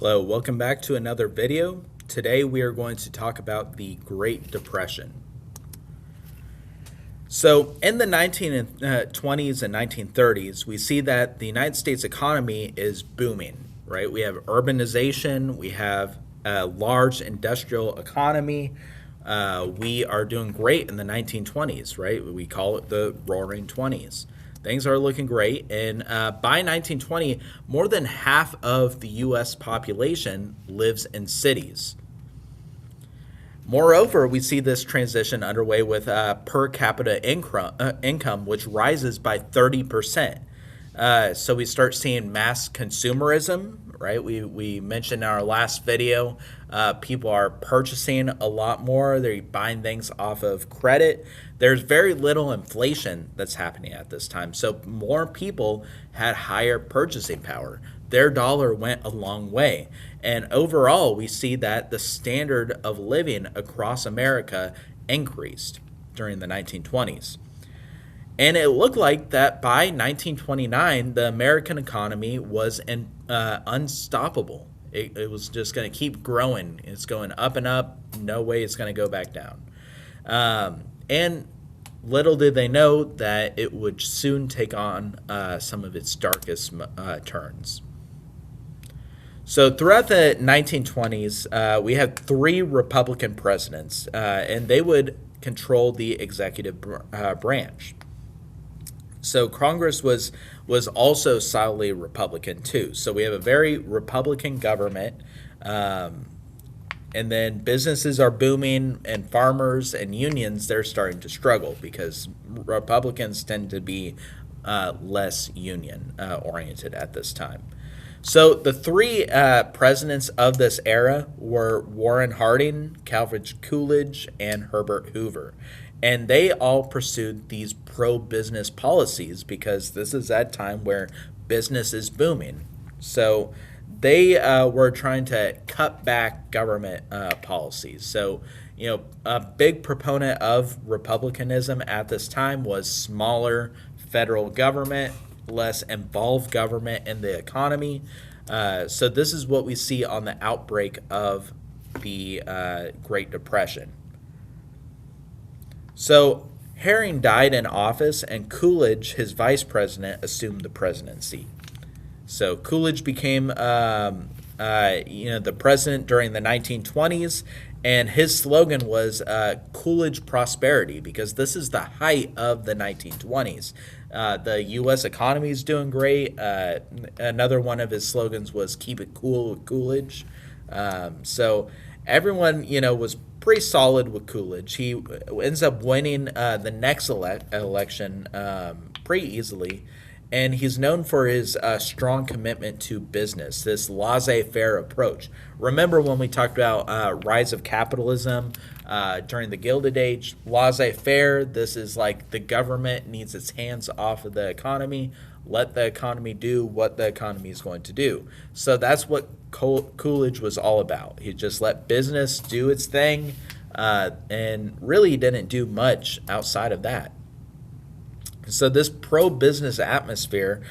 Hello, welcome back to another video. Today we are going to talk about the Great Depression. So in the 1920s and 1930s, we see that the United States economy is booming, right? We have urbanization, we have a large industrial economy. We are doing great in the 1920s, right? We call it the Roaring Twenties. Things are looking great, and by 1920, more than half of the U.S. population lives in cities. Moreover, we see this transition underway with per capita income, which rises by 30%. So we start seeing mass consumerism, right? We mentioned in our last video, people are purchasing a lot more. They're buying things off of credit. There's very little inflation that's happening at this time. So more people had higher purchasing power. Their dollar went a long way. And overall, we see that the standard of living across America increased during the 1920s. And it looked like that by 1929, the American economy was unstoppable. It was just going to keep growing. It's going up and up. No way it's going to go back down. And little did they know that it would soon take on some of its darkest turns. So throughout the 1920s, we had three Republican presidents, and they would control the executive branch. So Congress was also solidly Republican too. So we have a very Republican government, and then businesses are booming, and farmers and unions, they're starting to struggle because Republicans tend to be less union oriented at this time. So the three presidents of this era were Warren Harding, Calvin Coolidge, and Herbert Hoover. And they all pursued these pro-business policies because this is that time where business is booming. So they were trying to cut back government policies. So, a big proponent of republicanism at this time was smaller federal government, less involved government in the economy. So this is what we see on the outbreak of the Great Depression. So Herring died in office, and Coolidge, his vice president, assumed the presidency. So Coolidge became, the president during the 1920s, and his slogan was Coolidge Prosperity, because this is the height of the 1920s. The U.S. economy is doing great. Another one of his slogans was "Keep it cool with Coolidge." So everyone, was pretty solid with Coolidge. He ends up winning the next election pretty easily, and he's known for his strong commitment to business, this laissez-faire approach. Remember when we talked about rise of capitalism during the Gilded Age? Laissez-faire, this is like the government needs its hands off of the economy. Let the economy do what the economy is going to do. So that's what Coolidge was all about. He just let business do its thing, and really didn't do much outside of that. So this pro-business atmosphere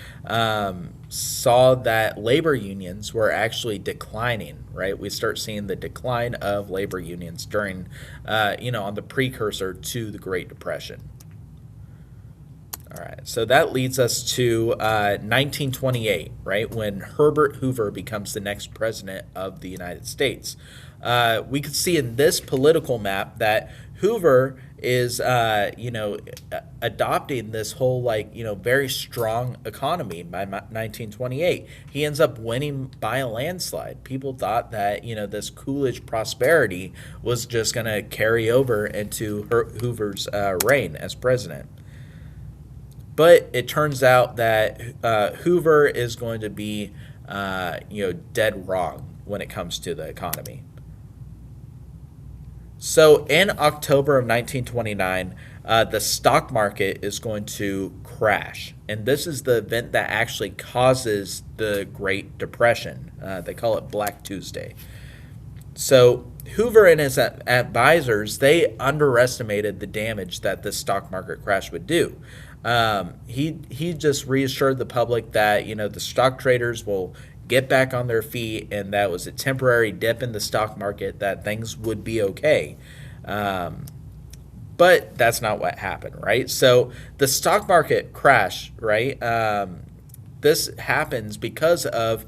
saw that labor unions were actually declining, right? We start seeing the decline of labor unions during, on the precursor to the Great Depression. All right, so that leads us to 1928, right, when Herbert Hoover becomes the next president of the United States. We could see in this political map that Hoover is, adopting this whole, very strong economy by 1928. He ends up winning by a landslide. People thought that, this Coolidge prosperity was just going to carry over into Hoover's reign as president. But it turns out that Hoover is going to be, dead wrong when it comes to the economy. So in October of 1929, the stock market is going to crash. And this is the event that actually causes the Great Depression. They call it Black Tuesday. So Hoover and his advisors, they underestimated the damage that the stock market crash would do. He just reassured the public that the stock traders will get back on their feet, and that was a temporary dip in the stock market, that things would be okay. Um, but that's not what happened, right? So the stock market crash, right? This happens because of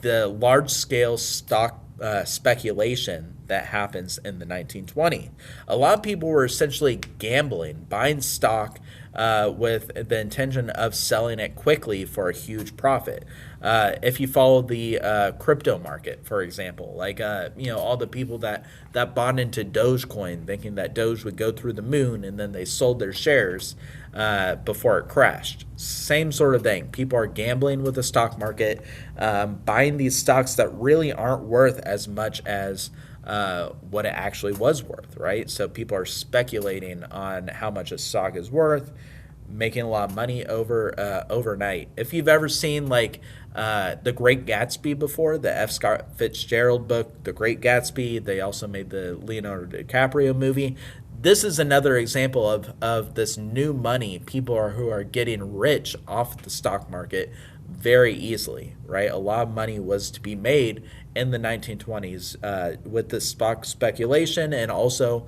the large scale stock speculation that happens in the 1920s. A lot of people were essentially gambling, buying stock with the intention of selling it quickly for a huge profit. If you follow the crypto market, for example, like all the people that bought into Dogecoin, thinking that Doge would go through the moon, and then they sold their shares before it crashed. Same sort of thing. People are gambling with the stock market, buying these stocks that really aren't worth as much as what it actually was worth, right? So people are speculating on how much a stock is worth, making a lot of money overnight. If you've ever seen like The Great Gatsby before, the F. Scott Fitzgerald book, The Great Gatsby, they also made the Leonardo DiCaprio movie. This is another example of this new money. People who are getting rich off the stock market very easily, right? A lot of money was to be made in the 1920s with the stock speculation, and also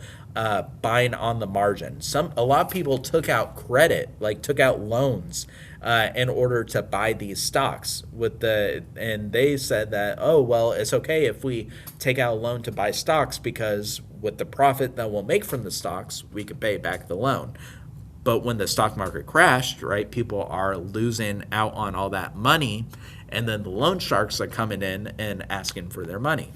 buying on the margin. A lot of people took out credit, like took out loans in order to buy these stocks and they said that, oh, well, it's okay if we take out a loan to buy stocks, because with the profit that we'll make from the stocks, we could pay back the loan. But when the stock market crashed, right, people are losing out on all that money, and then the loan sharks are coming in and asking for their money.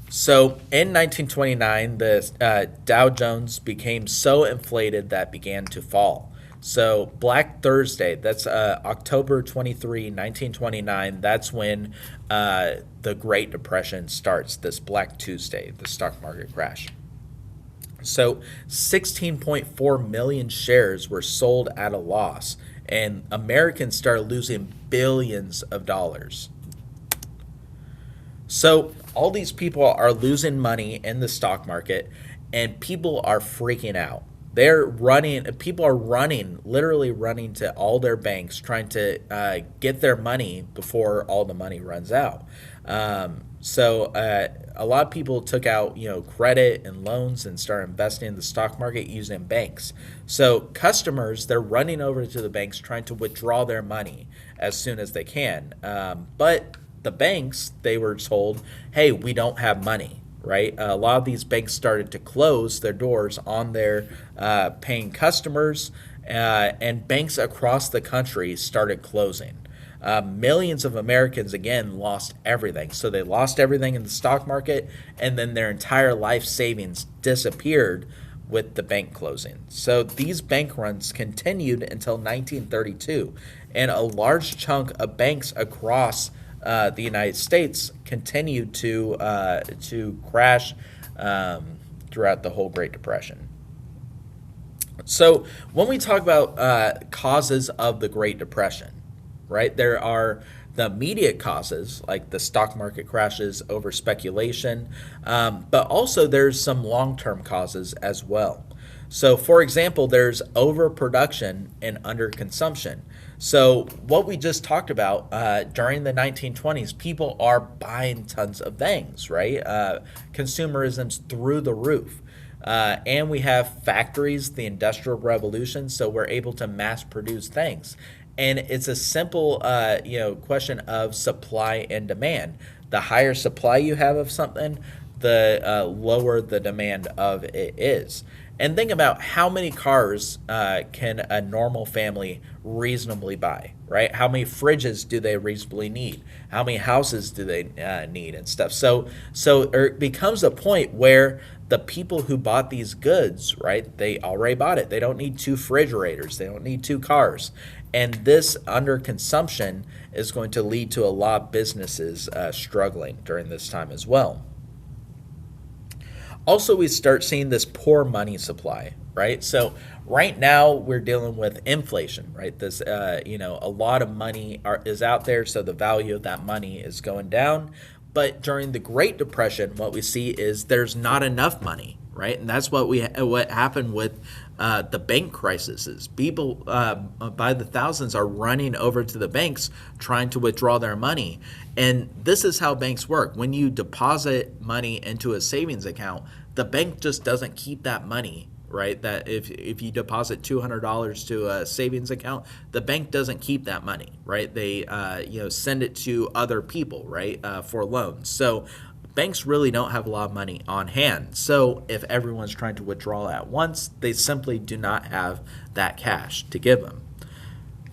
So in 1929, the Dow Jones became so inflated that began to fall. So Black Thursday, that's October 23, 1929, that's when the Great Depression starts, this Black Tuesday, the stock market crash. So 16.4 million shares were sold at a loss, and Americans started losing billions of dollars. So all these people are losing money in the stock market, and people are freaking out. People are running, literally running to all their banks, trying to get their money before all the money runs out. So a lot of people took out, credit and loans and started investing in the stock market using banks. So customers, they're running over to the banks trying to withdraw their money as soon as they can. But the banks, they were told, hey, we don't have money, right? A lot of these banks started to close their doors on their paying customers, and banks across the country started closing. Millions of Americans, again, lost everything. So they lost everything in the stock market, and then their entire life savings disappeared with the bank closing. So these bank runs continued until 1932, and a large chunk of banks across the United States continued to crash throughout the whole Great Depression. So when we talk about causes of the Great Depression, right, there are the immediate causes, like the stock market crashes over speculation, but also there's some long-term causes as well. So, for example, there's overproduction and underconsumption. So, what we just talked about during the 1920s, people are buying tons of things, right? Consumerism's through the roof. And we have factories, the Industrial Revolution, so we're able to mass produce things. And it's a simple, question of supply and demand. The higher supply you have of something, the lower the demand of it is. And think about how many cars can a normal family reasonably buy, right? How many fridges do they reasonably need? How many houses do they need and stuff? So it becomes a point where the people who bought these goods, right, they already bought it. They don't need 2 refrigerators. They don't need 2 cars. And this underconsumption is going to lead to a lot of businesses struggling during this time as well. Also, we start seeing this poor money supply, right? So right now we're dealing with inflation, right? This, a lot of money is out there, so the value of that money is going down. But during the Great Depression, what we see is there's not enough money, right? And that's what happened with the bank crises. People by the thousands are running over to the banks trying to withdraw their money. And this is how banks work. When you deposit money into a savings account, the bank just doesn't keep that money, right? That if you deposit $200 to a savings account, the bank doesn't keep that money, right? They send it to other people, right, for loans. So banks really don't have a lot of money on hand. So if everyone's trying to withdraw at once, they simply do not have that cash to give them.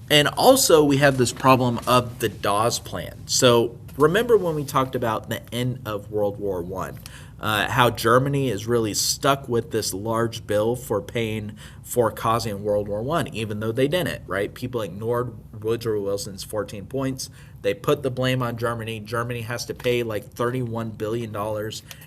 And also we have this problem of the Dawes Plan. So remember when we talked about the end of World War One, how Germany is really stuck with this large bill for causing World War One, even though they didn't, right? People ignored Woodrow Wilson's 14 points. They put the blame on Germany. Germany has to pay like $31 billion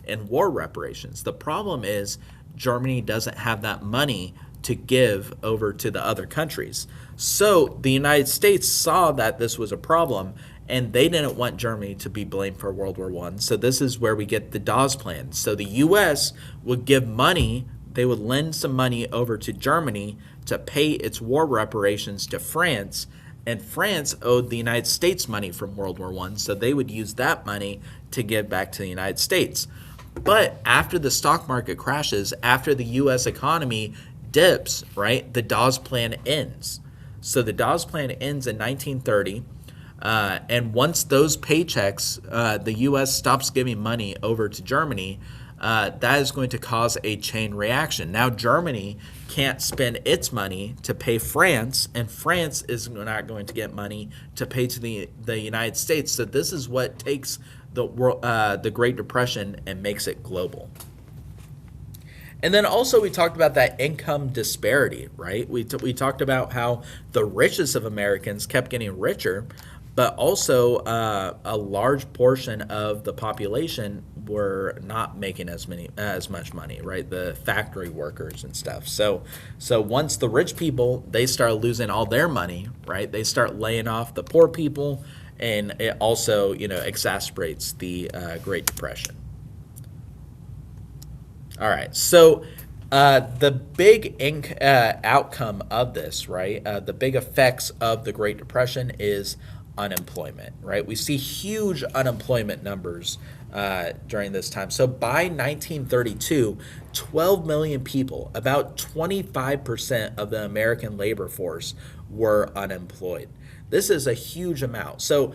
in war reparations. The problem is Germany doesn't have that money to give over to the other countries. So the United States saw that this was a problem, and they didn't want Germany to be blamed for World War I. So this is where we get the Dawes Plan. So the U.S. would give money, they would lend some money over to Germany to pay its war reparations to France, and France owed the United States money from World War I, so they would use that money to give back to the United States. But after the stock market crashes, after the U.S. economy dips, right, the Dawes Plan ends. So the Dawes Plan ends in 1930. And once those paychecks, the U.S. stops giving money over to Germany, that is going to cause a chain reaction. Now Germany can't spend its money to pay France, and France is not going to get money to pay to the United States. So this is what takes the Great Depression and makes it global. And then also we talked about that income disparity, right? We talked about how the richest of Americans kept getting richer, but also a large portion of the population were not making as much money, right? The factory workers and stuff. So once the rich people, they start losing all their money, right? They start laying off the poor people, and it also exacerbates the Great Depression. All right, so the big outcome of this, right? The big effects of the Great Depression is unemployment, right? We see huge unemployment numbers during this time. So by 1932, 12 million people, about 25% of the American labor force, were unemployed. This is a huge amount. So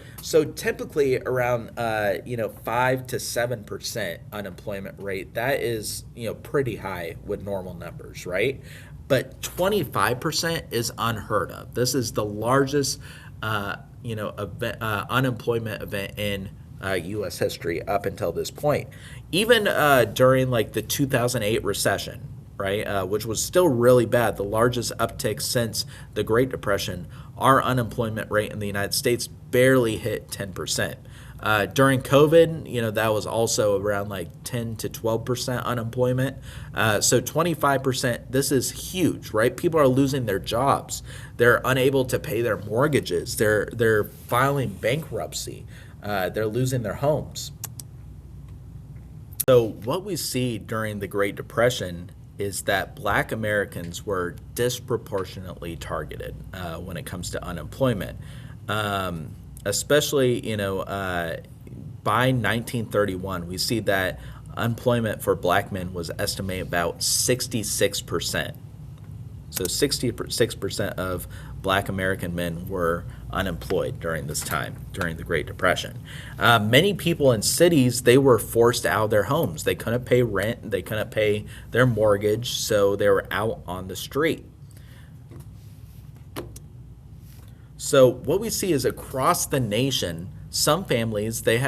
typically around 5 to 7% unemployment rate. That is pretty high with normal numbers, right? But 25% is unheard of. This is the largest unemployment event in U.S. history up until this point. Even during like the 2008 recession, right, which was still really bad, the largest uptick since the Great Depression, our unemployment rate in the United States barely hit 10%. During COVID, that was also around like 10 to 12% unemployment. So 25%, this is huge, right? People are losing their jobs. They're unable to pay their mortgages. They're filing bankruptcy. They're losing their homes. So what we see during the Great Depression is that Black Americans were disproportionately targeted when it comes to unemployment. Especially, by 1931, we see that unemployment for Black men was estimated about 66%. So 66% of Black American men were unemployed during this time, during the Great Depression. Many people in cities, they were forced out of their homes. They couldn't pay rent, they couldn't pay their mortgage, so they were out on the street. So what we see is across the nation, some families, they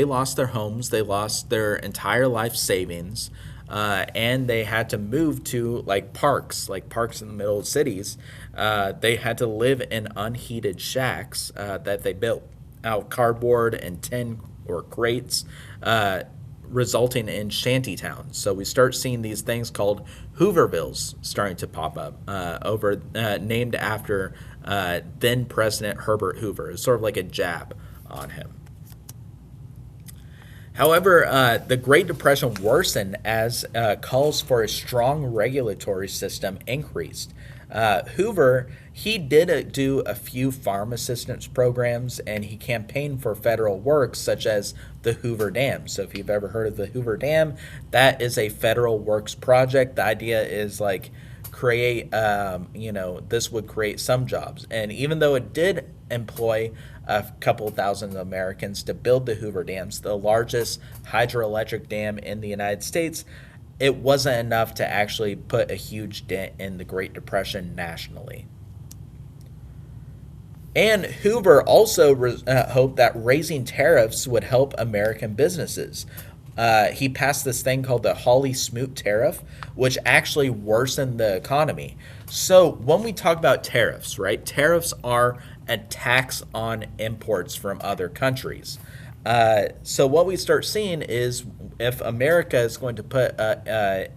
lost their homes, they lost their entire life savings, and they had to move to parks in the middle of cities. They had to live in unheated shacks that they built out of cardboard and tin or crates, resulting in shanty towns. So we start seeing these things called Hoovervilles starting to pop up, named after then President Herbert Hoover. It's sort of like a jab on him. However, the Great Depression worsened as calls for a strong regulatory system increased. Hoover, he did do a few farm assistance programs, and he campaigned for federal works such as the Hoover Dam. So if you've ever heard of the Hoover Dam, that is a federal works project. The idea is like create, this would create some jobs. And even though it did employ a couple thousand Americans to build the Hoover Dams, the largest hydroelectric dam in the United States, it wasn't enough to actually put a huge dent in the Great Depression nationally. And Hoover also hoped that raising tariffs would help American businesses. He passed this thing called the Hawley-Smoot tariff, which actually worsened the economy. So when we talk about tariffs, right, tariffs are a tax on imports from other countries. So what we start seeing is if America is going to put a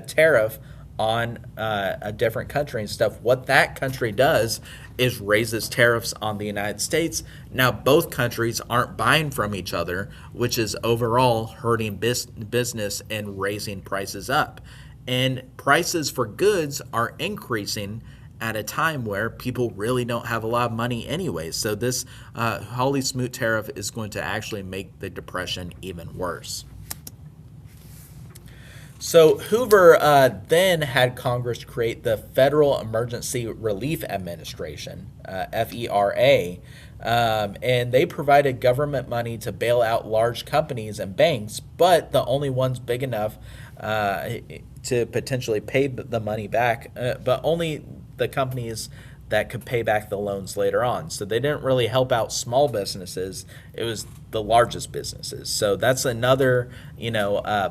tariff on a different country and stuff, what that country does is raises tariffs on the United States. Now both countries aren't buying from each other, which is overall hurting business and raising prices up. And prices for goods are increasing at a time where people really don't have a lot of money anyway. So this Hawley-Smoot tariff is going to actually make the Depression even worse. So Hoover then had Congress create the Federal Emergency Relief Administration, FERA, and they provided government money to bail out large companies and banks, but the only ones big enough to potentially pay the money back, but only the companies that could pay back the loans later on. So they didn't really help out small businesses. It was the largest businesses. So that's another,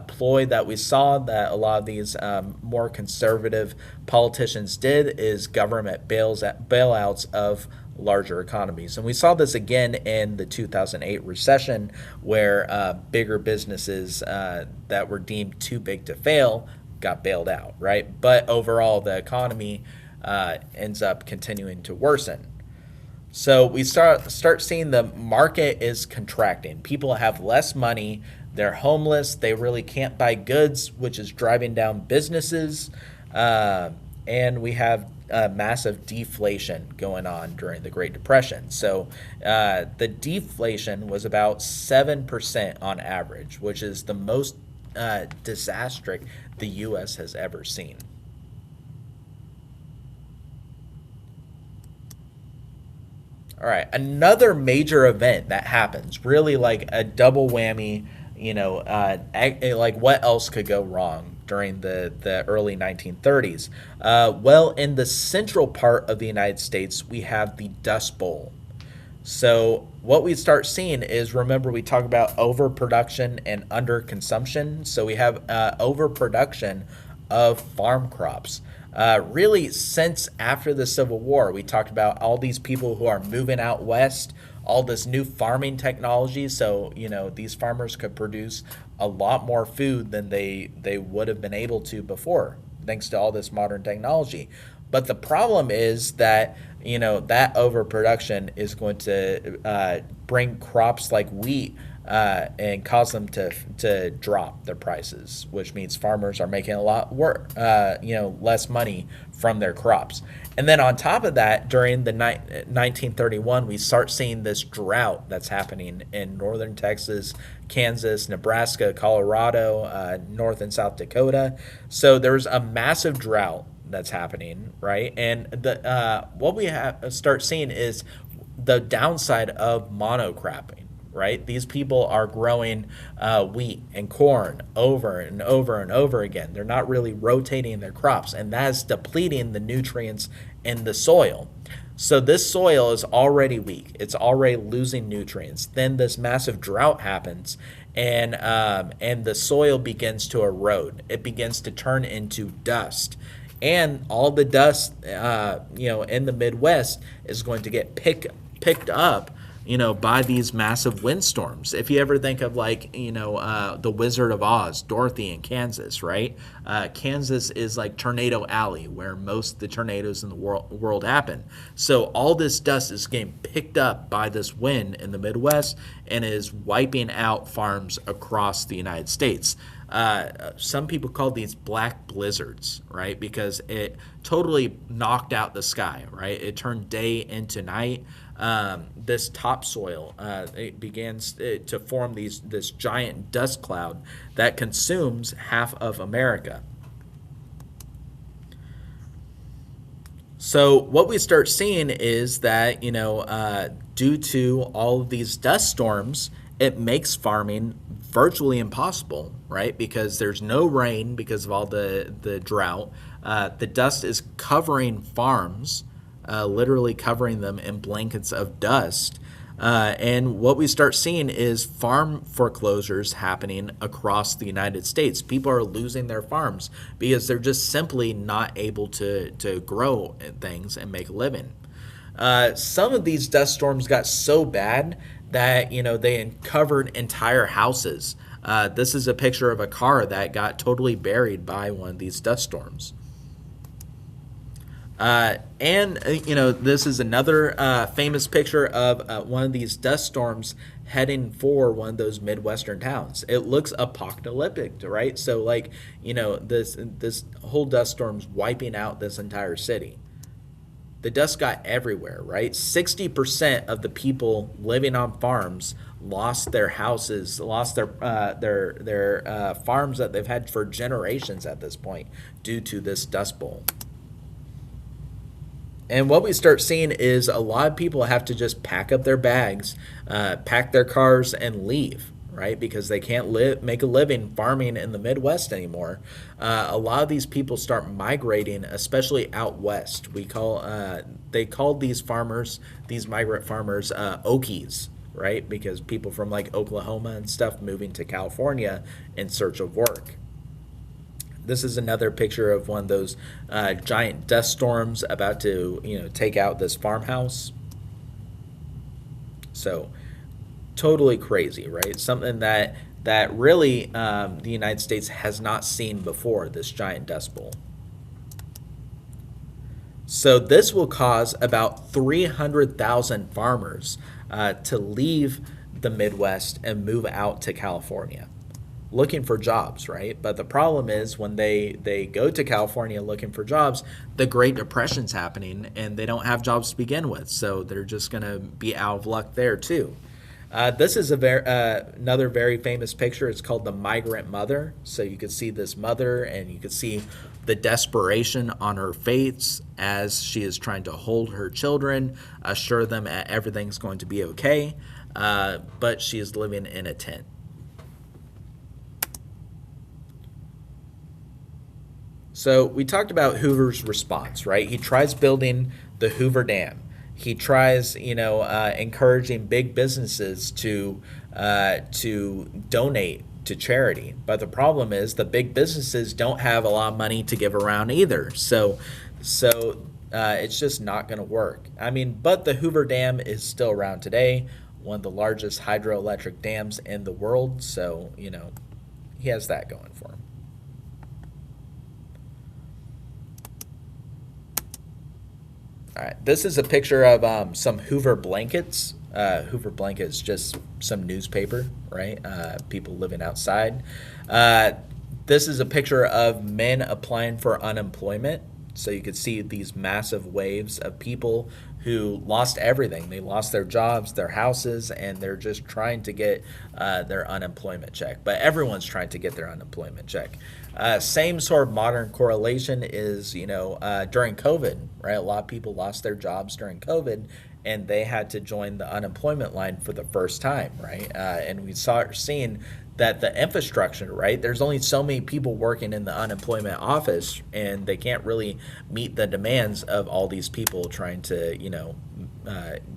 ploy that we saw that a lot of these more conservative politicians did is government bailouts of larger economies. And we saw this again in the 2008 recession where bigger businesses that were deemed too big to fail got bailed out, right? But overall, the economy ends up continuing to worsen. So we start seeing the market is contracting. People have less money. They're homeless. They really can't buy goods, which is driving down businesses. And we have massive deflation going on during the Great Depression. So the deflation was about 7% on average, which is the most disastrous the U.S. has ever seen. All right, another major event that happens, really like a double whammy, like what else could go wrong during the early 1930s? Well, in the central part of the United States, we have the Dust Bowl. So what we start seeing is, remember we talk about overproduction and underconsumption. So we have overproduction of farm crops. Really, since after the Civil War, we talked about all these people who are moving out west, all this new farming technology. So, these farmers could produce a lot more food than they would have been able to before, thanks to all this modern technology. But the problem is that, that overproduction is going to bring crops like wheat and cause them to drop their prices, which means farmers are making a lot less money from their crops. And then on top of that, during the 1931, we start seeing this drought that's happening in northern Texas, Kansas, Nebraska, Colorado, North and South Dakota. So there's a massive drought that's happening, right? And what we start seeing is the downside of monocropping. Right? These people are growing wheat and corn over and over and over again. They're not really rotating their crops, and that's depleting the nutrients in the soil. So this soil is already weak. It's already losing nutrients. Then this massive drought happens, and the soil begins to erode. It begins to turn into dust. And all the dust, in the Midwest is going to get picked up by these massive windstorms. If you ever think of like, the Wizard of Oz, Dorothy in Kansas, right? Kansas is like Tornado Alley, where most of the tornadoes in the world happen. So all this dust is getting picked up by this wind in the Midwest and is wiping out farms across the United States. Some people call these black blizzards, right? Because it totally knocked out the sky, right? It turned day into night. This topsoil, it begins to form this giant dust cloud that consumes half of America. So what we start seeing is that, due to all of these dust storms, it makes farming virtually impossible, right? Because there's no rain because of all the drought. The dust is covering farms, literally covering them in blankets of dust. And what we start seeing is farm foreclosures happening across the United States. People are losing their farms because they're just simply not able to grow things and make a living. Some of these dust storms got so bad that they covered entire houses. This is a picture of a car that got totally buried by one of these dust storms. This is another famous picture of one of these dust storms heading for one of those Midwestern towns. It looks apocalyptic, right? So, like, this whole dust storm's wiping out this entire city. The dust got everywhere, right? 60% of the people living on farms lost their houses, lost their farms that they've had for generations at this point due to this dust bowl. And what we start seeing is a lot of people have to just pack up their bags, pack their cars, and leave, right? Because they can't make a living farming in the Midwest anymore. A lot of these people start migrating, especially out west. They called these migrant farmers, Okies, right? Because people from like Oklahoma and stuff moving to California in search of work. This is another picture of one of those giant dust storms about to, take out this farmhouse. So, totally crazy, right? Something that really the United States has not seen before, this giant dust bowl. So this will cause about 300,000 farmers to leave the Midwest and move out to California, looking for jobs, right? But the problem is when they go to California looking for jobs, the Great Depression's happening and they don't have jobs to begin with. So they're just going to be out of luck there too. This is another very famous picture. It's called the Migrant Mother. So you could see this mother and you could see the desperation on her face as she is trying to hold her children, assure them that everything's going to be okay, but she is living in a tent. So we talked about Hoover's response, right? He tries building the Hoover Dam. He tries, encouraging big businesses to donate to charity. But the problem is the big businesses don't have a lot of money to give around either. So it's just not going to work. But the Hoover Dam is still around today, one of the largest hydroelectric dams in the world. So, he has that going for him. All right, this is a picture of some Hoover blankets. Hoover blankets, just some newspaper, right? People living outside. This is a picture of men applying for unemployment. So you could see these massive waves of people who lost everything. They lost their jobs, their houses, and they're just trying to get their unemployment check. But everyone's trying to get their unemployment check. Same sort of modern correlation is, during COVID, right? A lot of people lost their jobs during COVID, and they had to join the unemployment line for the first time, right? And we seeing that the infrastructure, right? There's only so many people working in the unemployment office, and they can't really meet the demands of all these people trying to,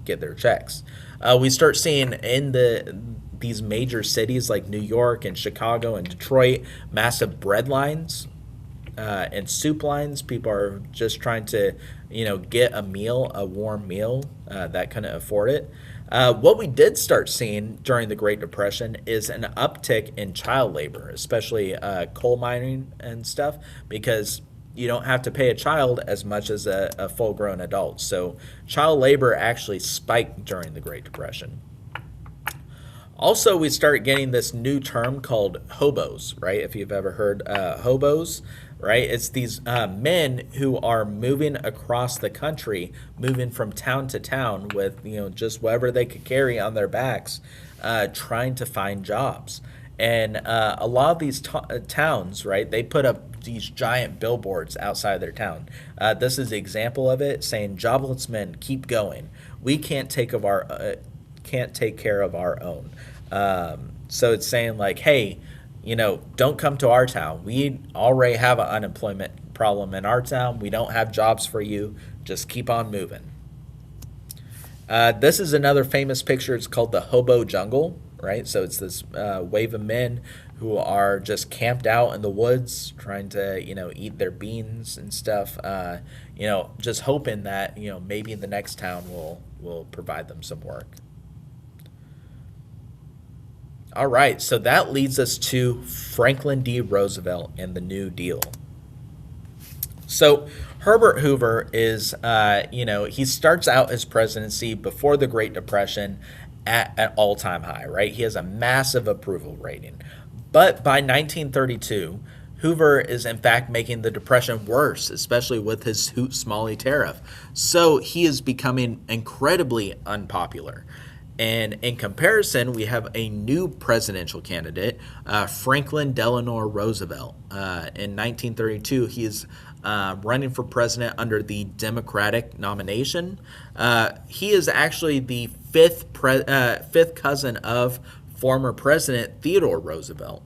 get their checks. We start seeing in these major cities like New York and Chicago and Detroit, massive bread lines and soup lines. People are just trying to, get a meal, a warm meal that couldn't afford it. What we did start seeing during the Great Depression is an uptick in child labor, especially coal mining and stuff, because you don't have to pay a child as much as a full grown adult. So child labor actually spiked during the Great Depression. Also, we start getting this new term called hobos, right? If you've ever heard hobos, right? It's these men who are moving across the country, moving from town to town with, just whatever they could carry on their backs, trying to find jobs. And a lot of these towns, right, they put up these giant billboards outside their town. This is an example of it, saying, "Jobless men, keep going. We can't take care of our own." So it's saying like, hey, don't come to our town. We already have an unemployment problem in our town. We don't have jobs for you. Just keep on moving. This is another famous picture. It's called the hobo jungle, right? So it's this wave of men who are just camped out in the woods trying to, eat their beans and stuff, just hoping that, maybe the next town will provide them some work. All right, so that leads us to Franklin D. Roosevelt and the New Deal. So Herbert Hoover is, he starts out his presidency before the Great Depression at an all-time high, right? He has a massive approval rating. But by 1932, Hoover is in fact making the Depression worse, especially with his Hoot-Smalley tariff. So he is becoming incredibly unpopular. And in comparison, we have a new presidential candidate, Franklin Delano Roosevelt. In 1932, he is running for president under the Democratic nomination. He is actually the fifth cousin of former President Theodore Roosevelt,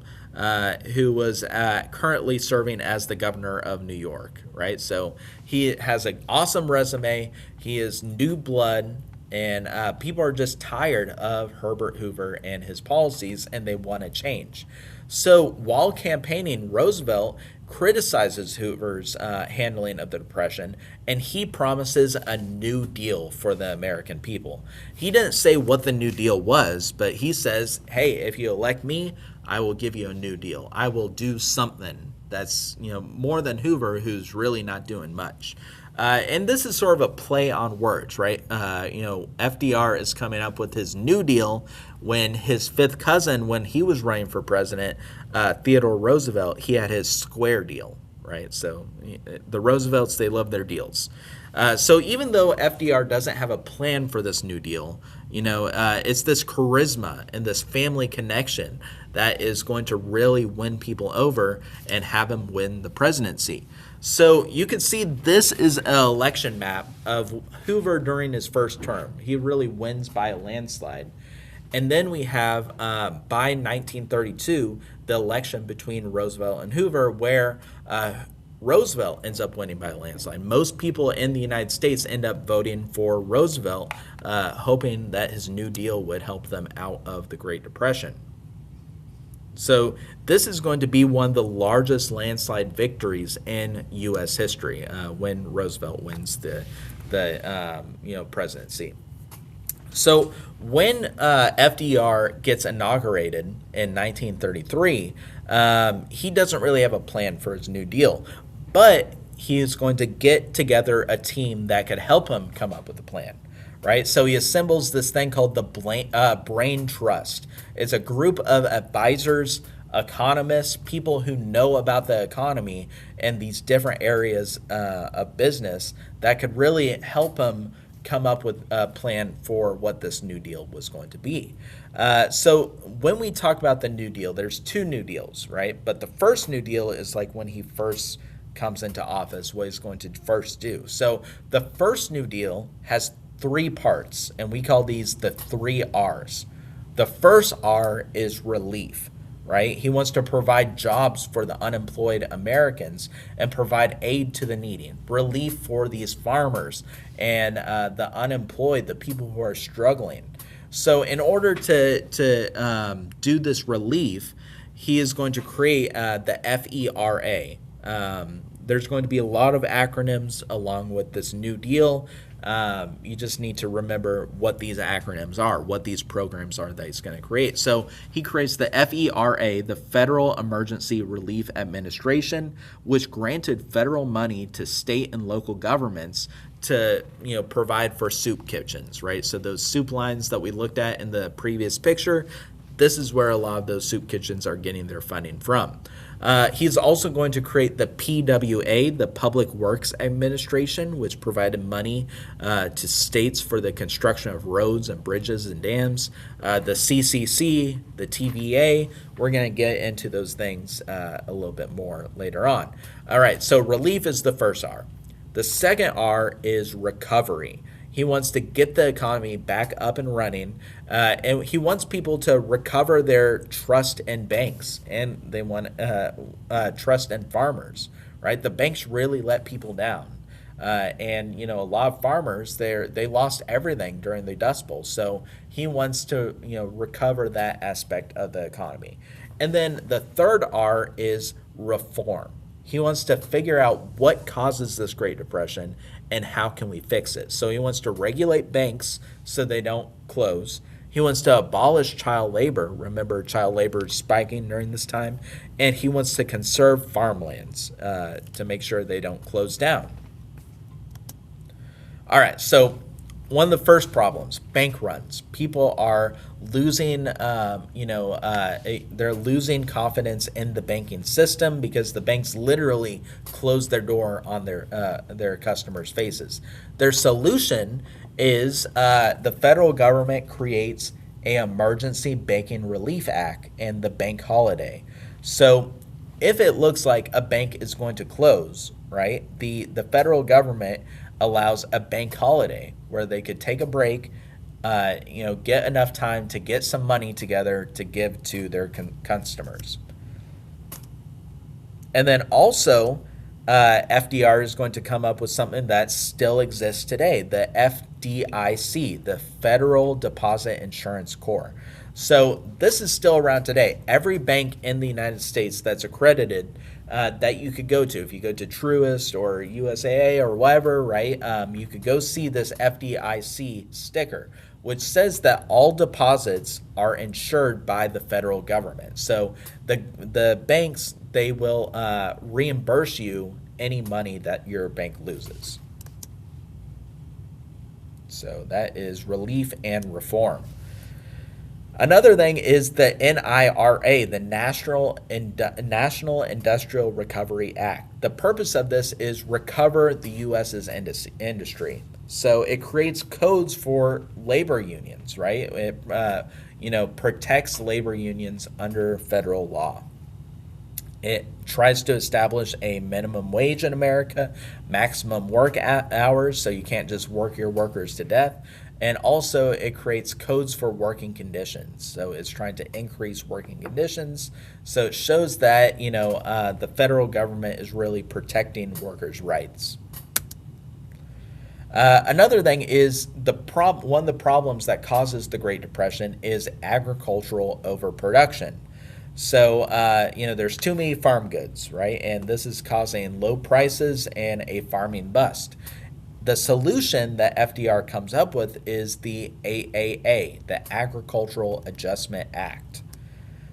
who was currently serving as the governor of New York, right? So he has an awesome resume. He is new blood. And people are just tired of Herbert Hoover and his policies, and they want to change. So while campaigning, Roosevelt criticizes Hoover's handling of the Depression, and he promises a new deal for the American people. He didn't say what the New Deal was, but he says, hey, if you elect me, I will give you a new deal. I will do something that's more than Hoover, who's really not doing much. And this is sort of a play on words, right? FDR is coming up with his New Deal when his fifth cousin, when he was running for president, Theodore Roosevelt, he had his Square Deal, right? So the Roosevelts, they love their deals. So even though FDR doesn't have a plan for this New Deal, it's this charisma and this family connection that is going to really win people over and have him win the presidency. So you can see this is an election map of Hoover during his first term. He really wins by a landslide. And then we have, by 1932, the election between Roosevelt and Hoover, where Roosevelt ends up winning by a landslide. Most people in the United States end up voting for Roosevelt, hoping that his New Deal would help them out of the Great Depression. So this is going to be one of the largest landslide victories in U.S. history when Roosevelt wins the presidency. So when FDR gets inaugurated in 1933, he doesn't really have a plan for his New Deal, but he is going to get together a team that could help him come up with a plan. Right, so he assembles this thing called the Brain Trust. It's a group of advisors, economists, people who know about the economy and these different areas of business that could really help him come up with a plan for what this New Deal was going to be. So when we talk about the New Deal, there's two New Deals, right? But the first New Deal is like when he first comes into office, what he's going to first do. So the first New Deal has three parts, and we call these the 3 R's. The first R is relief, right? He wants to provide jobs for the unemployed Americans and provide aid to the needy, relief for these farmers and the unemployed, the people who are struggling. So in order to do this relief, he is going to create the FERA. There's going to be a lot of acronyms along with this New Deal. You just need to remember what these acronyms are, what these programs are that he's going to create. So he creates the FERA, the Federal Emergency Relief Administration, which granted federal money to state and local governments to provide for soup kitchens, right? So those soup lines that we looked at in the previous picture, this is where a lot of those soup kitchens are getting their funding from. He's also going to create the PWA, the Public Works Administration, which provided money to states for the construction of roads and bridges and dams. The CCC, the TVA, we're going to get into those things a little bit more later on. All right, so relief is the first R. The second R is recovery. He wants to get the economy back up and running, and he wants people to recover their trust in banks, and they want trust in farmers, right? The banks really let people down, and a lot of farmers they lost everything during the Dust Bowl. So he wants to recover that aspect of the economy, and then the third R is reform. He wants to figure out what causes this Great Depression and how can we fix it. So he wants to regulate banks so they don't close. He wants to abolish child labor. Remember, child labor is spiking during this time. And he wants to conserve farmlands to make sure they don't close down. All right, so one of the first problems, bank runs. People are losing, they're losing confidence in the banking system because the banks literally close their door on their customers' faces. Their solution is the federal government creates an Emergency Banking Relief Act and the bank holiday. So if it looks like a bank is going to close, right, the federal government allows a bank holiday where they could take a break, get enough time to get some money together to give to their customers. And then also, FDR is going to come up with something that still exists today, the FDIC, the Federal Deposit Insurance Corps. So this is still around today. Every bank in the United States that's accredited that you could go to, if you go to Truist or USAA or whatever, right, you could go see this FDIC sticker, which says that all deposits are insured by the federal government. So the banks, they will reimburse you any money that your bank loses. So that is relief and reform. Another thing is the NIRA, the National Industrial Recovery Act. The purpose of this is recover the U.S.'s industry. So it creates codes for labor unions, right? It protects labor unions under federal law. It tries to establish a minimum wage in America, maximum work hours, so you can't just work your workers to death. And also it creates codes for working conditions. So it's trying to increase working conditions. So it shows that, the federal government is really protecting workers' rights. Another thing is one of the problems that causes the Great Depression is agricultural overproduction. So, there's too many farm goods, right? And this is causing low prices and a farming bust. The solution that FDR comes up with is the AAA, the Agricultural Adjustment Act.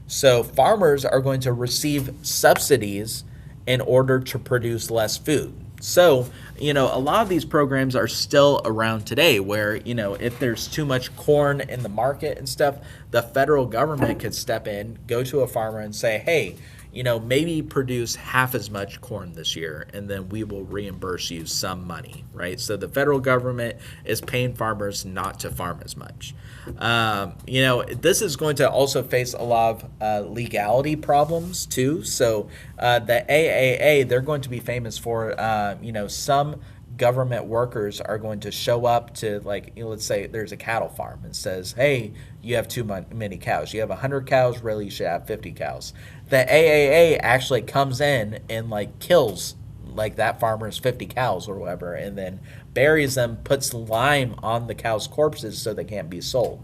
So farmers are going to receive subsidies in order to produce less food. So, a lot of these programs are still around today where, if there's too much corn in the market and stuff, the federal government could step in, go to a farmer and say, hey, maybe produce half as much corn this year, and then we will reimburse you some money, right? So the federal government is paying farmers not to farm as much. This is going to also face a lot of legality problems too. So the AAA, they're going to be famous for, some government workers are going to show up to, let's say there's a cattle farm and says, hey, you have too many cows. You have 100 cows, really you should have 50 cows. The AAA actually comes in and kills that farmer's 50 cows or whatever, and then buries them, puts lime on the cows' corpses so they can't be sold.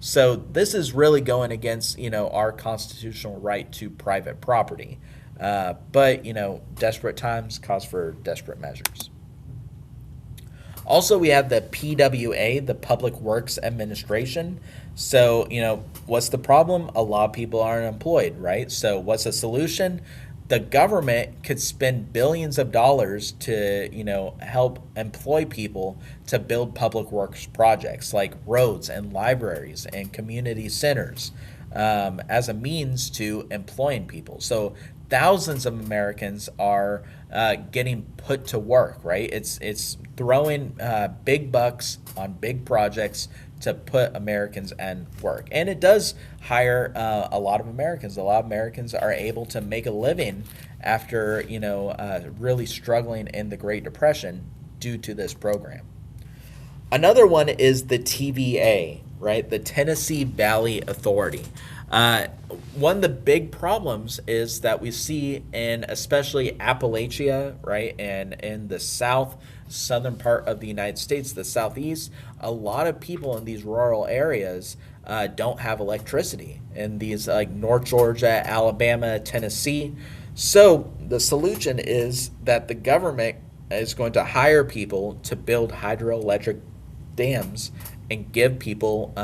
So this is really going against, our constitutional right to private property. But desperate times cause for desperate measures. Also, we have the PWA, the Public Works Administration. So, what's the problem? A lot of people aren't employed, right? So, what's the solution? The government could spend billions of dollars to, help employ people to build public works projects like roads and libraries and community centers, as a means to employing people. So thousands of Americans are getting put to work. Right? It's throwing big bucks on big projects to put Americans in work, and it does hire a lot of Americans. A lot of Americans are able to make a living after really struggling in the Great Depression due to this program. Another one is the TVA, right? The Tennessee Valley Authority. Uh, One of the big problems is that we see in especially Appalachia, right, and in the southern part of the United States, the southeast, a lot of people in these rural areas don't have electricity in these like North Georgia, Alabama, Tennessee. So the solution is that the government is going to hire people to build hydroelectric dams and give people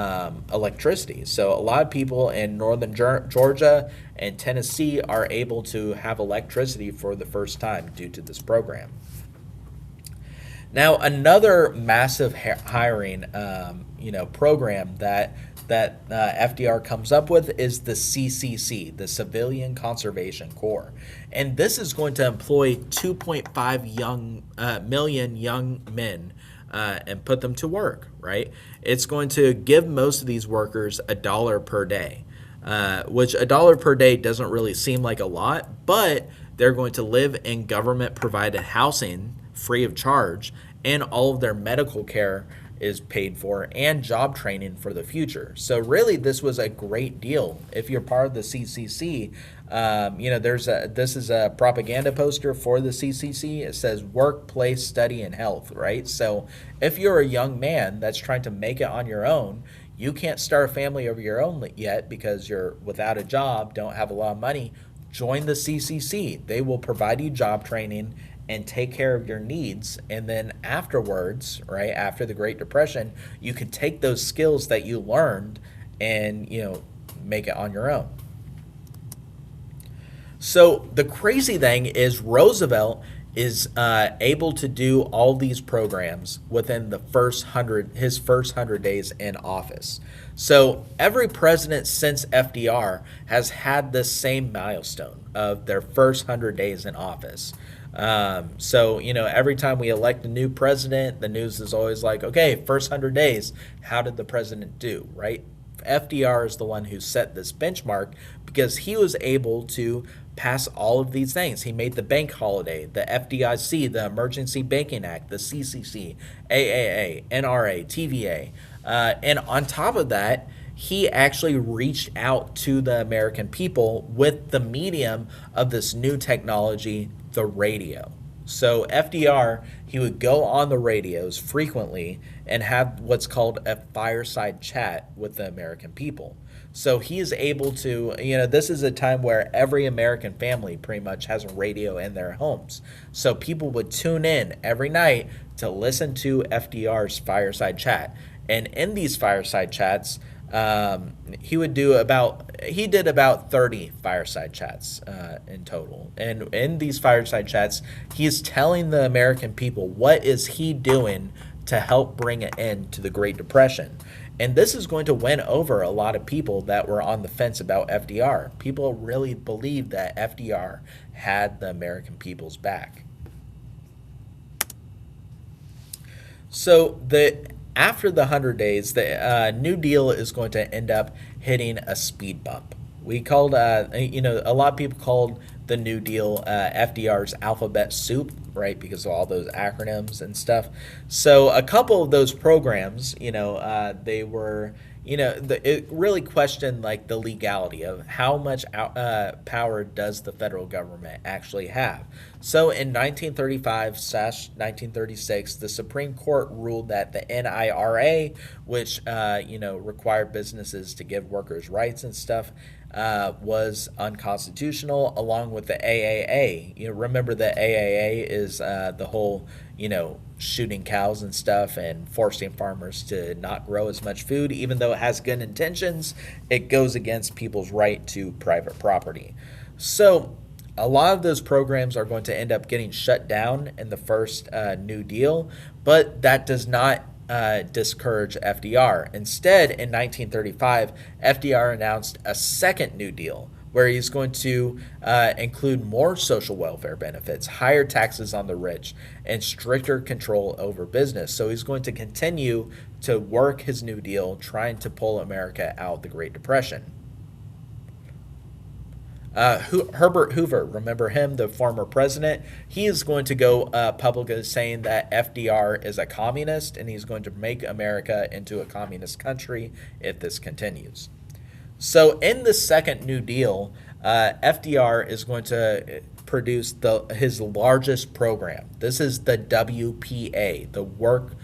electricity. So a lot of people in northern Georgia and Tennessee are able to have electricity for the first time due to this program. Now, another massive hiring, program that FDR comes up with is the CCC, the Civilian Conservation Corps, and this is going to employ 2.5 million young men and put them to work. Right? It's going to give most of these workers $1 per day, which $1 per day doesn't really seem like a lot, but they're going to live in government provided housing free of charge, and all of their medical care is paid for and job training for the future. So really, this was a great deal. If you're part of the CCC, this is a propaganda poster for the CCC. It says work, play, study, and health, right? So if you're a young man that's trying to make it on your own, you can't start a family of your own yet because you're without a job, don't have a lot of money, join the CCC. They will provide you job training and take care of your needs. And then afterwards, right, after the Great Depression, you could take those skills that you learned and, make it on your own. So the crazy thing is Roosevelt is able to do all these programs within his first 100 days in office. So every president since FDR has had this same milestone of their first 100 days in office. Every time we elect a new president, the news is always like, okay, first 100 days, how did the president do, right? FDR is the one who set this benchmark because he was able to pass all of these things. He made the bank holiday, the FDIC, the Emergency Banking Act, the CCC, AAA, NRA, TVA. And on top of that, he actually reached out to the American people with the medium of this new technology, the radio. So FDR, he would go on the radios frequently and have what's called a fireside chat with the American people. So he is able to, this is a time where every American family pretty much has a radio in their homes. So people would tune in every night to listen to FDR's fireside chat. And in these fireside chats, he did about 30 fireside chats in total. And in these fireside chats, he's telling the American people what is he doing to help bring an end to the Great Depression. And this is going to win over a lot of people that were on the fence about FDR. People really believed that FDR had the American people's back. So after the 100 days, the New Deal is going to end up hitting a speed bump. We called, a lot of people called the New Deal FDR's alphabet soup, right? Because of all those acronyms and stuff. So a couple of those programs, they were, it really questioned like the legality of how much power does the federal government actually have. So in 1935/1936, the Supreme Court ruled that the NIRA, which required businesses to give workers rights and stuff, was unconstitutional, along with the AAA. You know, remember the AAA is the whole, shooting cows and stuff and forcing farmers to not grow as much food, even though it has good intentions. It goes against people's right to private property. So a lot of those programs are going to end up getting shut down in the first New Deal, but that does not discourage FDR. Instead, in 1935, FDR announced a second New Deal where he's going to include more social welfare benefits, higher taxes on the rich, and stricter control over business. So he's going to continue to work his New Deal, trying to pull America out of the Great Depression. Herbert Hoover, remember him, the former president? He is going to go public saying that FDR is a communist and he's going to make America into a communist country if this continues. So in the second New Deal, FDR is going to produce his largest program. This is the WPA, the Work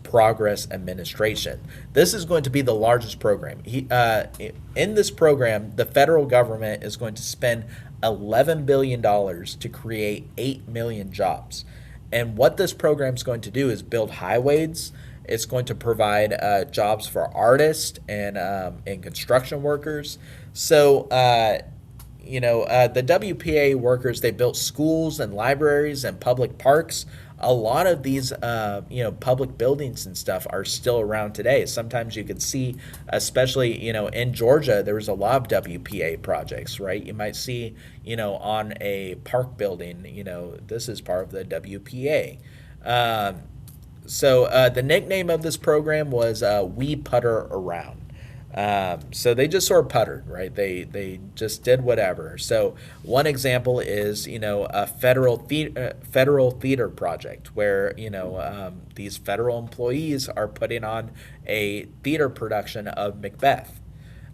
Progress Administration. This is going to be the largest program. In this program, the federal government is going to spend $11 billion to create 8 million jobs. And what this program is going to do is build highways. It's going to provide jobs for artists and construction workers. So, the WPA workers, they built schools and libraries and public parks. A lot of these, public buildings and stuff are still around today. Sometimes you could see, especially, in Georgia, there was a lot of WPA projects, right? You might see, on a park building, this is part of the WPA. So the nickname of this program was We Putter Around. So they just sort of puttered, right? They just did whatever. So one example is, a federal theater project where, these federal employees are putting on a theater production of Macbeth.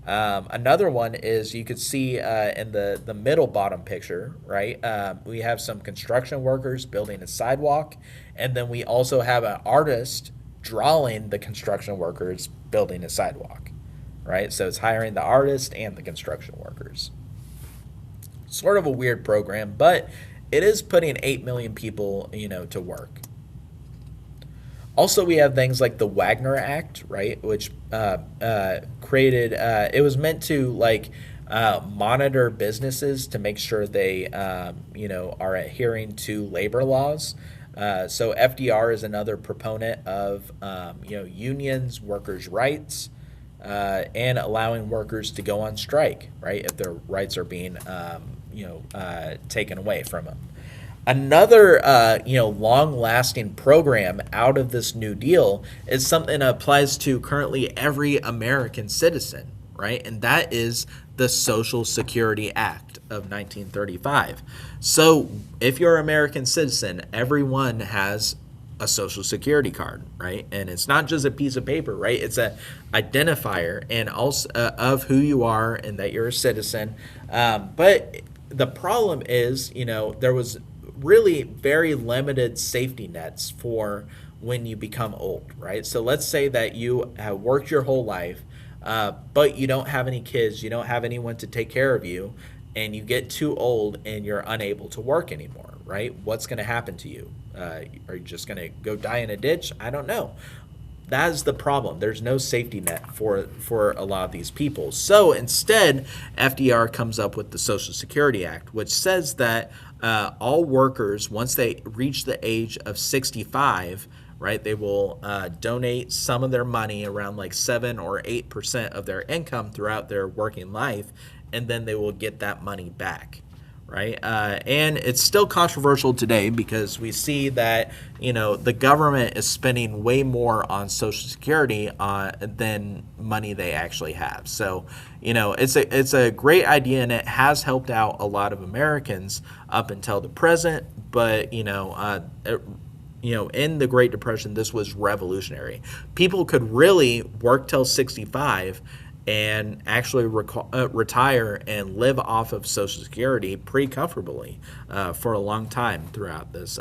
Another one is you could see in the middle bottom picture, right? We have some construction workers building a sidewalk, and then we also have an artist drawing the construction workers building a sidewalk, right? So it's hiring the artist and the construction workers. Sort of a weird program, but it is putting 8 million people, to work. Also, we have things like the Wagner Act, right, which created. It was meant to monitor businesses to make sure they, are adhering to labor laws. So FDR is another proponent of, unions, workers' rights, and allowing workers to go on strike, right, if their rights are being, taken away from them. Another, long-lasting program out of this New Deal is something that applies to currently every American citizen, right? And that is the Social Security Act of 1935. So if you're an American citizen, everyone has a Social Security card, right? And it's not just a piece of paper, right? It's a identifier and also of who you are and that you're a citizen. But the problem is, there was really very limited safety nets for when you become old, right? So let's say that you have worked your whole life, but you don't have any kids, you don't have anyone to take care of you, and you get too old and you're unable to work anymore, right? What's going to happen to you? Are you just going to go die in a ditch? I don't know. That is the problem. There's no safety net for a lot of these people. So instead, FDR comes up with the Social Security Act, which says that all workers, once they reach the age of 65, right, they will donate some of their money, around 7 or 8% of their income throughout their working life, and then they will get that money back. Right, and it's still controversial today because we see that the government is spending way more on Social Security than money they actually have. So it's a great idea and it has helped out a lot of Americans up until the present. But in the Great Depression, this was revolutionary. People could really work till 65 and actually retire and live off of Social Security pretty comfortably for a long time throughout this,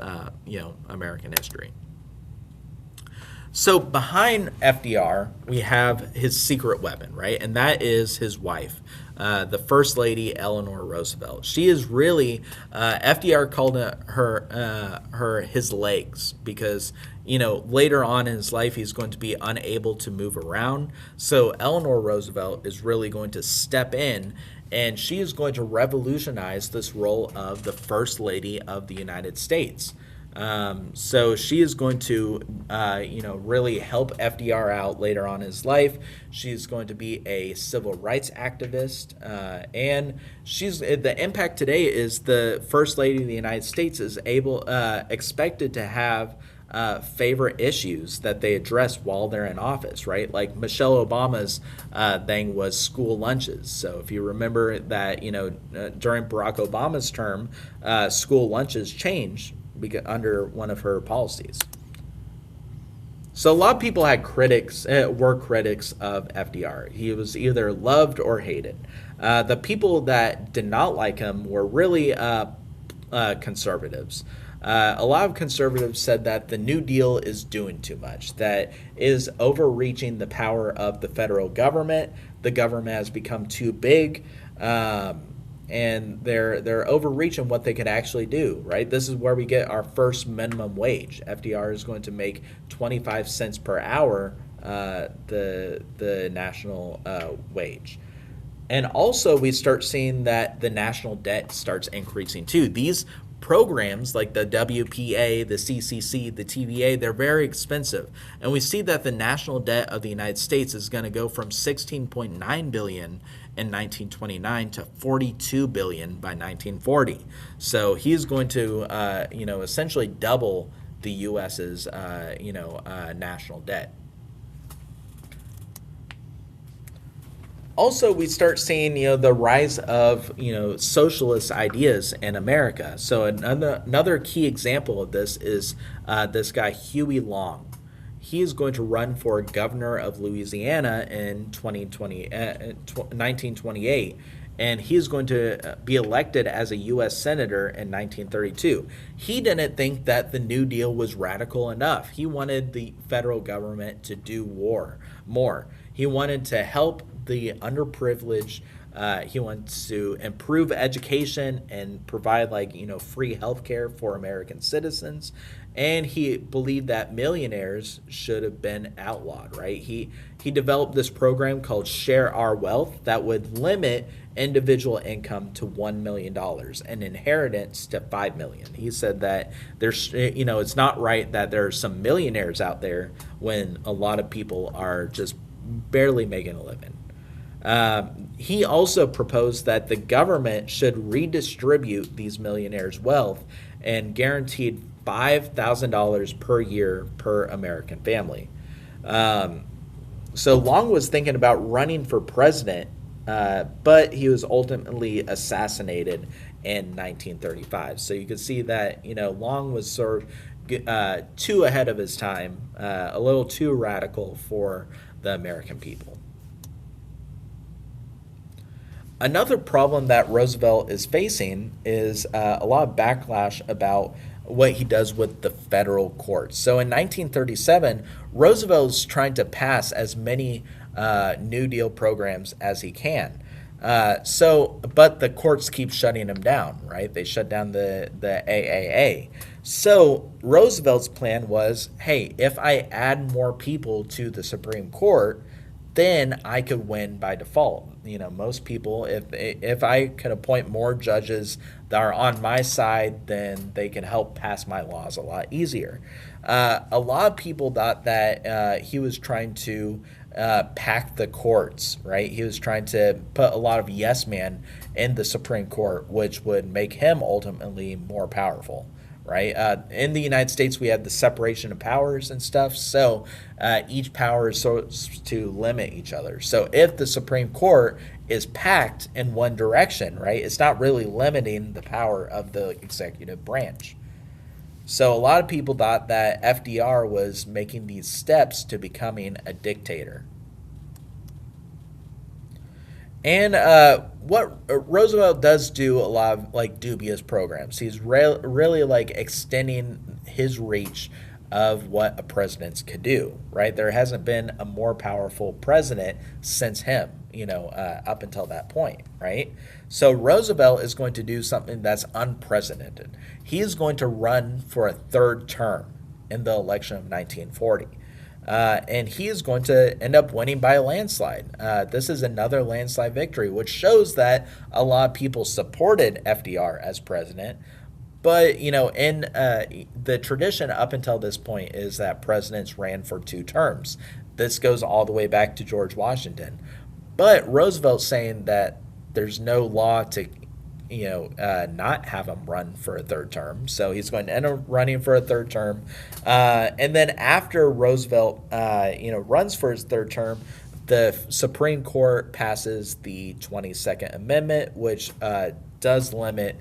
American history. So behind FDR, we have his secret weapon, right? And that is his wife, the First Lady Eleanor Roosevelt. She is really FDR called her his legs because later on in his life he's going to be unable to move around. So Eleanor Roosevelt is really going to step in. And she is going to revolutionize this role of the First Lady of the United States. So she is going to, really help FDR out later on in his life. She's going to be a civil rights activist, and the impact today is the First Lady of the United States is expected to have favorite issues that they address while they're in office, right? Like Michelle Obama's thing was school lunches. So if you remember that, during Barack Obama's term, school lunches changed under one of her policies. So a lot of people were critics of FDR. He was either loved or hated. The people that did not like him were really conservatives. A lot of conservatives said that the New Deal is doing too much, that is overreaching the power of the federal government. The government has become too big. And they're overreaching what they could actually do, right? This is where we get our first minimum wage. FDR is going to make 25 cents per hour the national wage. And also we start seeing that the national debt starts increasing too. These programs like the WPA, the CCC, the TVA, they're very expensive. And we see that the national debt of the United States is going to go from 16.9 billion in 1929 to 42 billion by 1940. So he's going to, essentially double the U.S.'s, national debt. Also, we start seeing, the rise of, socialist ideas in America. So another key example of this is this guy, Huey Long. He is going to run for governor of Louisiana in 1928, and he is going to be elected as a U.S. Senator in 1932. He didn't think that the New Deal was radical enough. He wanted the federal government to do more. He wanted to help the underprivileged. He wants to improve education and provide free health care for American citizens. And he believed that millionaires should have been outlawed, right? He developed this program called Share Our Wealth that would limit individual income to $1 million and inheritance to $5 million. He said that it's not right that there are some millionaires out there when a lot of people are just barely making a living. He also proposed that the government should redistribute these millionaires' wealth and guaranteed $5,000 per year per American family. So Long was thinking about running for president, but he was ultimately assassinated in 1935. So you can see that Long was sort of too ahead of his time, a little too radical for the American people. Another problem that Roosevelt is facing is a lot of backlash about what he does with the federal courts. So in 1937, Roosevelt's trying to pass as many New Deal programs as he can. But the courts keep shutting him down, right? They shut down the AAA. So Roosevelt's plan was, hey, if I add more people to the Supreme Court, then I could win by default. Most people, if I could appoint more judges that are on my side, then they can help pass my laws a lot easier. A lot of people thought that he was trying to pack the courts, right? He was trying to put a lot of yes men in the Supreme Court, which would make him ultimately more powerful. Right? In the United States, we have the separation of powers and stuff. So each power is so to limit each other. So if the Supreme Court is packed in one direction, right, it's not really limiting the power of the executive branch. So a lot of people thought that FDR was making these steps to becoming a dictator. And what Roosevelt does do a lot of dubious programs. He's really extending his reach of what a president could do, right? There hasn't been a more powerful president since him, up until that point, right? So Roosevelt is going to do something that's unprecedented. He is going to run for a third term in the election of 1940. And he is going to end up winning by a landslide. This is another landslide victory, which shows that a lot of people supported FDR as president. But, in the tradition up until this point is that presidents ran for two terms. This goes all the way back to George Washington. But Roosevelt's saying that there's no law to not have him run for a third term. So he's going to end up running for a third term. And then after Roosevelt, runs for his third term, the Supreme Court passes the 22nd Amendment, which does limit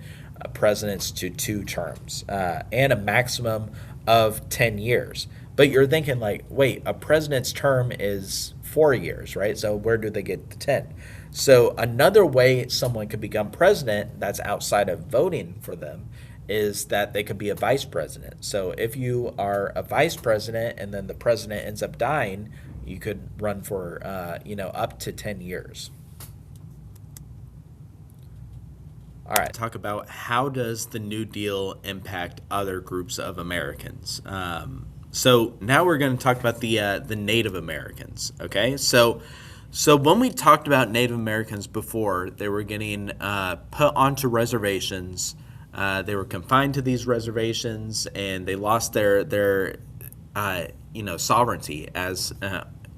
presidents to two terms and a maximum of 10 years. But you're thinking like, wait, a president's term is 4 years, right? So where do they get the 10? So another way someone could become president that's outside of voting for them is that they could be a vice president. So if you are a vice president and then the president ends up dying, you could run for, up to 10 years. All right, talk about how does the New Deal impact other groups of Americans. So now we're going to talk about the Native Americans. Okay, so when we talked about Native Americans before, they were getting put onto reservations. They were confined to these reservations, and they lost their sovereignty as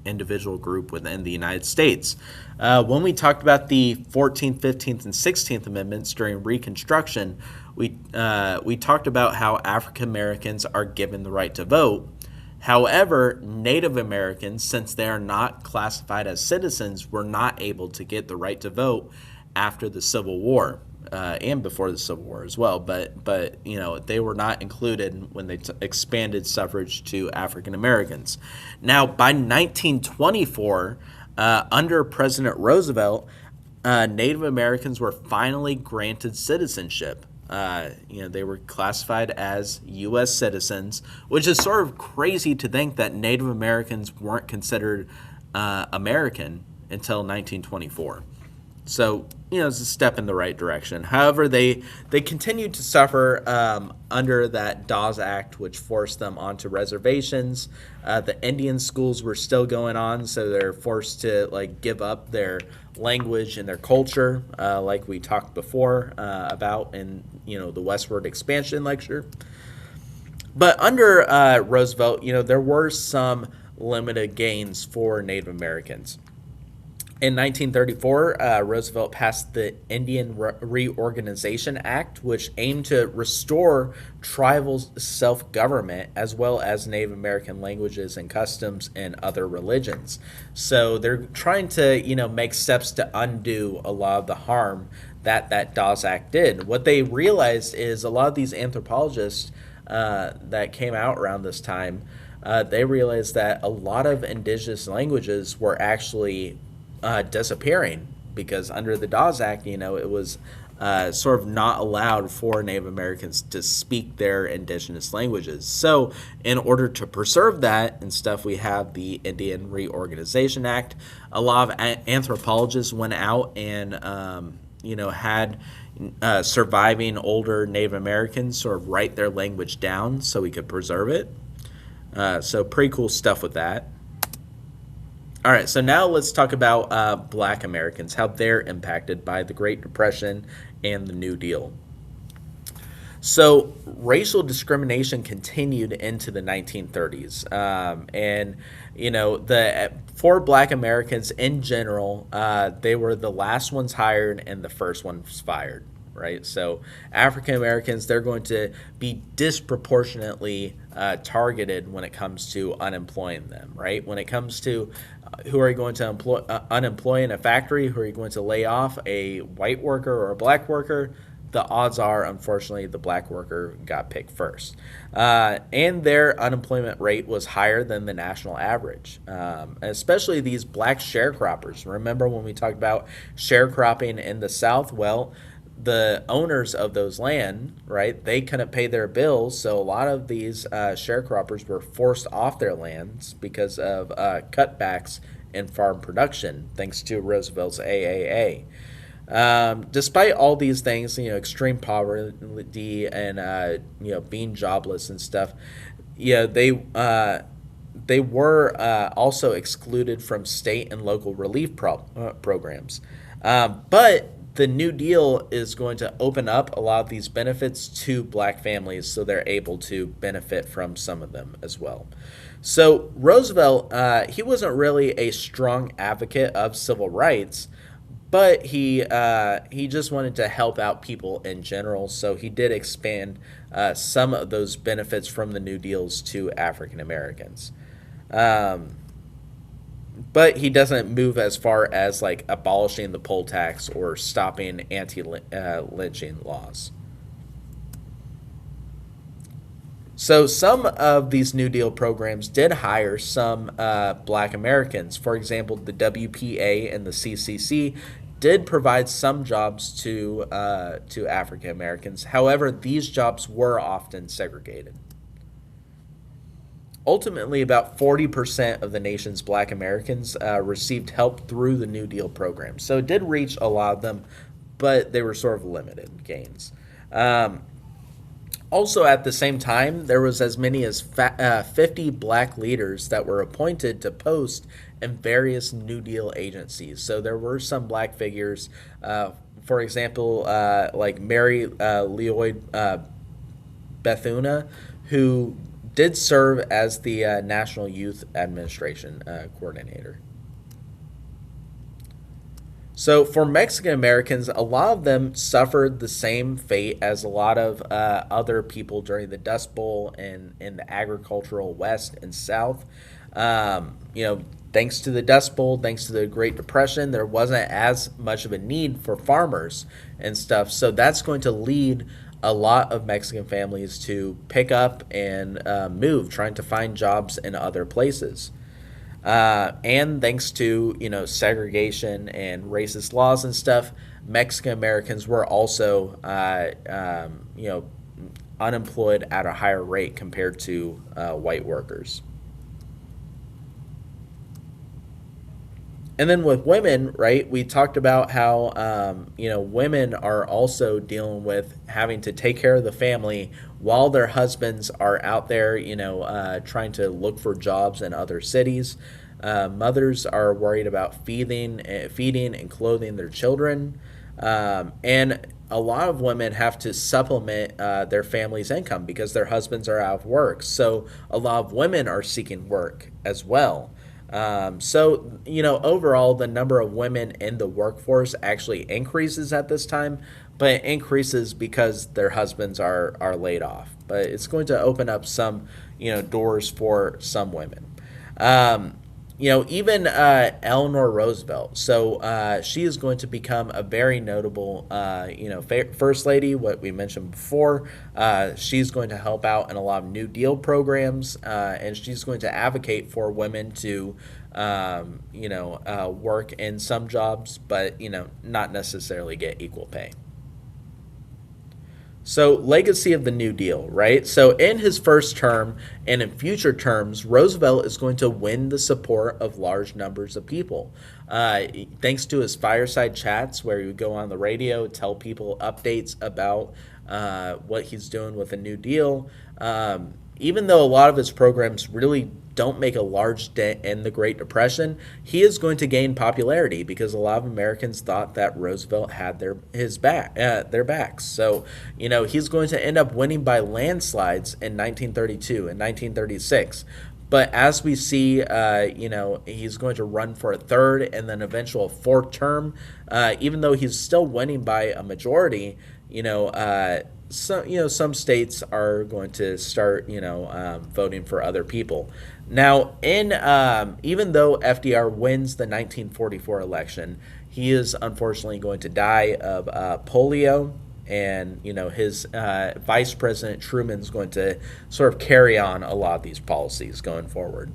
individual group within the United States. When we talked about the 14th, 15th, and 16th Amendments during Reconstruction, we talked about how African Americans are given the right to vote. However, Native Americans, since they are not classified as citizens, were not able to get the right to vote after the Civil War. And before the Civil War as well, but they were not included when they expanded suffrage to African Americans. Now, by 1924, under President Roosevelt, Native Americans were finally granted citizenship. They were classified as U.S. citizens, which is sort of crazy to think that Native Americans weren't considered American until 1924. So, it's a step in the right direction. However, they continued to suffer under that Dawes Act, which forced them onto reservations. The Indian schools were still going on, so they're forced to give up their language and their culture, like we talked before about in the westward expansion lecture. But under Roosevelt, there were some limited gains for Native Americans. In 1934, Roosevelt passed the Indian Reorganization Act, which aimed to restore tribal self-government as well as Native American languages and customs and other religions. So they're trying to, make steps to undo a lot of the harm that Dawes Act did. What they realized is a lot of these anthropologists that came out around this time, they realized that a lot of indigenous languages were actually disappearing because under the Dawes Act, it was sort of not allowed for Native Americans to speak their indigenous languages. So in order to preserve that and stuff, we have the Indian Reorganization Act. A lot of anthropologists went out and, had surviving older Native Americans sort of write their language down so we could preserve it. So pretty cool stuff with that. All right, so now let's talk about Black Americans, how they're impacted by the Great Depression and the New Deal. So racial discrimination continued into the 1930s, for Black Americans in general, they were the last ones hired and the first ones fired. Right, so African Americans, they're going to be disproportionately targeted when it comes to unemploying them. Right, when it comes to who are you going to unemploy in a factory, who are you going to lay off, a white worker or a black worker? The odds are, unfortunately, the black worker got picked first. And their unemployment rate was higher than the national average, especially these black sharecroppers. Remember when we talked about sharecropping in the South? Well, the owners of those land, right, they couldn't pay their bills, so a lot of these sharecroppers were forced off their lands because of cutbacks in farm production, thanks to Roosevelt's AAA. Despite all these things, extreme poverty and being jobless and stuff, they were also excluded from state and local relief programs. But the New Deal is going to open up a lot of these benefits to black families so they're able to benefit from some of them as well. So Roosevelt, he wasn't really a strong advocate of civil rights, but he just wanted to help out people in general. So he did expand some of those benefits from the New Deals to African Americans. Um, but he doesn't move as far as like abolishing the poll tax or stopping anti-lynching laws. So some of these New Deal programs did hire some Black Americans. For example, the WPA and the CCC did provide some jobs to African Americans. However, these jobs were often segregated. Ultimately, about 40% of the nation's Black Americans received help through the New Deal program. So it did reach a lot of them, but they were sort of limited gains. Also, at the same time, there was as many as 50 black leaders that were appointed to posts in various New Deal agencies. So there were some black figures, for example, like Mary Lloyd Bethune, who did serve as the National Youth Administration coordinator. So for Mexican Americans, a lot of them suffered the same fate as a lot of other people during the Dust Bowl and in the agricultural West and South. Thanks to the Dust Bowl, thanks to the Great Depression, there wasn't as much of a need for farmers and stuff. So that's going to lead a lot of Mexican families to pick up and move, trying to find jobs in other places. And thanks to segregation and racist laws and stuff, Mexican Americans were also unemployed at a higher rate compared to white workers. And then with women, right, we talked about how, women are also dealing with having to take care of the family while their husbands are out there, trying to look for jobs in other cities. Mothers are worried about feeding and clothing their children. And a lot of women have to supplement their family's income because their husbands are out of work. So a lot of women are seeking work as well. Overall, the number of women in the workforce actually increases at this time, but it increases because their husbands are laid off. But it's going to open up some, doors for some women. Even Eleanor Roosevelt. So she is going to become a very notable, first lady, what we mentioned before. She's going to help out in a lot of New Deal programs, and she's going to advocate for women to, work in some jobs, but, not necessarily get equal pay. So, legacy of the New Deal, right? So, in his first term and in future terms, Roosevelt is going to win the support of large numbers of people. Thanks to his fireside chats, where he would go on the radio, tell people updates about what he's doing with the New Deal. Even though a lot of his programs really don't make a large dent in the Great Depression, he is going to gain popularity because a lot of Americans thought that Roosevelt had their backs. So, he's going to end up winning by landslides in 1932 and 1936. But as we see, he's going to run for a third and then eventual fourth term. Even though he's still winning by a majority, some states are going to start, voting for other people. Now, even though FDR wins the 1944 election, he is unfortunately going to die of polio, and his Vice President Truman is going to sort of carry on a lot of these policies going forward.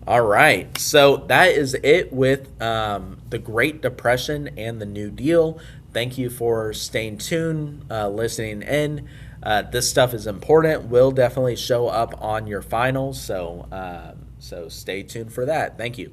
All right. So that is it with the Great Depression and the New Deal. Thank you for staying tuned, listening in. This stuff is important. Will definitely show up on your finals. So stay tuned for that. Thank you.